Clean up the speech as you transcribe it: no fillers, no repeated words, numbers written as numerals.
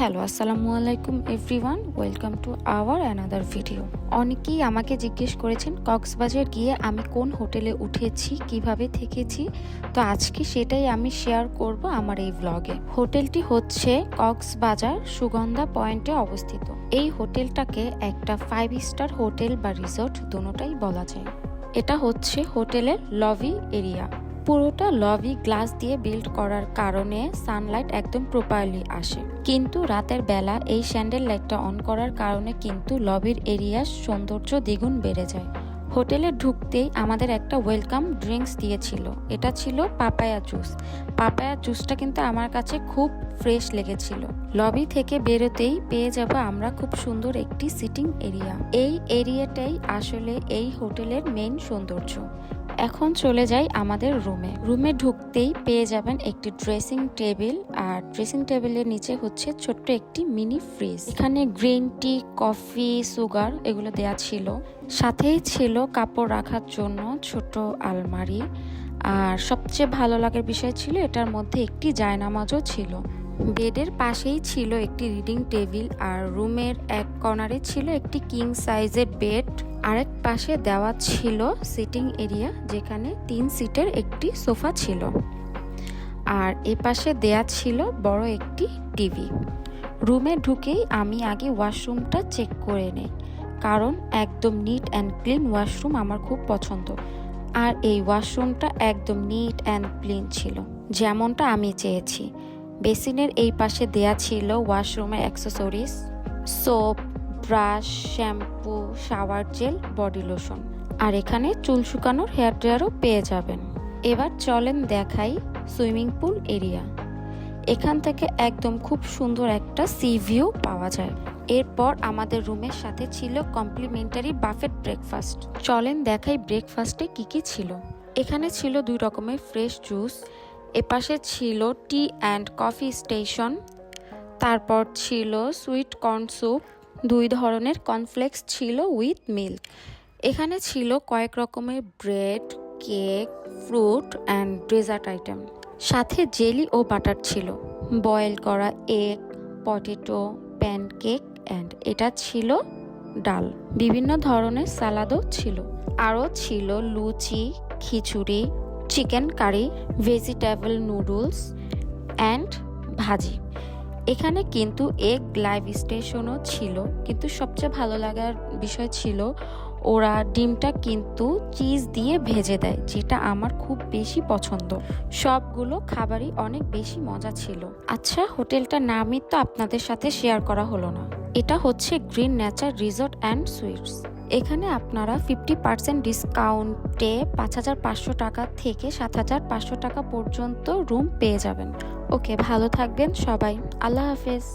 Hello, আসসালামু আলাইকুম everyone, welcome to our another video. অনেকেই আমাকে জিজ্ঞেস করেছেন কক্সবাজার গিয়ে আমি কোন হোটেলে উঠেছি, কিভাবে থেকেছি। তো আজকে সেটাই আমি শেয়ার করব আমার এই ব্লগে। হোটেলটি হচ্ছে কক্সবাজার সুগন্ধা পয়েন্টে অবস্থিত। এই হোটেলটাকে একটা 5 স্টার হোটেল বা রিসোর্ট দুটোটাই বলা যায়। এটা হচ্ছে হোটেলের লবি এরিয়া। পুরোটা লবি গ্লাস দিয়ে বিল্ড করার কারণে সানলাইট একদম প্রপারলি আসে, কিন্তু রাতের বেলা এই স্যান্ডেল লাইটটা অন করার কারণে কিন্তু লবির এরিয়ার সৌন্দর্য দ্বিগুণ বেড়ে যায়। হোটেলে ঢুকতেই আমাদের একটা ওয়েলকাম ড্রিঙ্কস দিয়েছিল, এটা ছিল পাপায়া জুস। পাপায়া জুসটা কিন্তু আমার কাছে খুব ফ্রেশ লেগেছিল। লবি থেকে বেরোতেই পেয়ে যাব আমরা খুব সুন্দর একটি সিটিং এরিয়া। এই এরিয়াটাই আসলে এই হোটেলের মেইন সৌন্দর্য। এখন চলে যাই আমাদের রুমে ঢুকতেই পেয়ে যাবেন একটি ড্রেসিং টেবিল, আর ড্রেসিং টেবিলের নিচে হচ্ছে ছোট্ট একটি মিনি ফ্রিজ। এখানে গ্রিন টি, কফি, সুগার এগুলো দেয়া ছিল। সাথেই ছিল কাপড় রাখার জন্য ছোট আলমারি, আর সবচেয়ে ভালো লাগার বিষয় ছিল এটার মধ্যে একটি জায়নামাজও ছিল। বেডের পাশেই ছিল একটি রিডিং টেবিল, আর রুমের এক কর্নারে ছিল একটি কিং সাইজের বেড। আরেক পাশে দেওয়া ছিল সিটিং এরিয়া, যেখানে 3 সিটের একটি সোফা ছিল, আর এ পাশে দেয়া ছিল বড় একটি টিভি। রুমে ঢুকেই আমি আগে ওয়াশরুমটা চেক করে নেই, কারণ একদম নিট অ্যান্ড ক্লিন ওয়াশরুম আমার খুব পছন্দ। আর এই ওয়াশরুমটা একদম নিট অ্যান্ড ক্লিন ছিল, যেমনটা আমি চেয়েছি। বেসিনের এই পাশে দেয়া ছিল ওয়াশরুমের accessories, soap, brush, shampoo, shower gel, body lotion, আর এখানে চুল শুকানোর হেয়ার ড্রায়ারও পেয়ে যাবেন। এবার চলেন দেখাই সুইমিং পুল এরিয়া। এখান থেকে একদম খুব সুন্দর একটা সি ভিউ পাওয়া যায়। এরপর আমাদের রুমের সাথে ছিল কমপ্লিমেন্টারি বাফেট ব্রেকফাস্ট। চলেন দেখাই ব্রেকফাস্টে কি কি ছিল। এখানে ছিল 2 রকমের ফ্রেশ জুস, এপাশে ছিল টি অ্যান্ড কফি স্টেশন, তারপর ছিল সুইট কর্ন স্যুপ, 2 ধরনের কর্নফ্লেক্স ছিল উইথ মিল্ক। এখানে ছিল কয়েক রকমের bread, cake, fruit and dessert item. সাথে জেলি ও বাটার ছিল, বয়েল করা এগ, পটেটো, প্যানকেক অ্যান্ড এটা ছিল ডাল। বিভিন্ন ধরনের সালাদও ছিল। আরও ছিল লুচি, খিচুড়ি, chicken curry, vegetable noodles and ভাজি। এখানে কিন্তু এগ লাইভ স্টেশনও ছিল, কিন্তু সবচেয়ে ভালো লাগার বিষয় ছিল ওরা ডিমটা কিন্তু চিজ দিয়ে ভেজে দেয়, যেটা আমার খুব বেশি পছন্দ। সবগুলো খাবারই অনেক বেশি মজা ছিল। আচ্ছা, হোটেলটার নামই তো আপনাদের সাথে শেয়ার করা হলো না। এটা হচ্ছে green nature resort and sweets. এখানে আপনারা 50% ডিসকাউন্টে 5,500 টাকা থেকে 7,500 টাকা পর্যন্ত রুম পেয়ে যাবেন। ওকে, ভালো থাকবেন সবাই। আল্লাহ হাফেজ।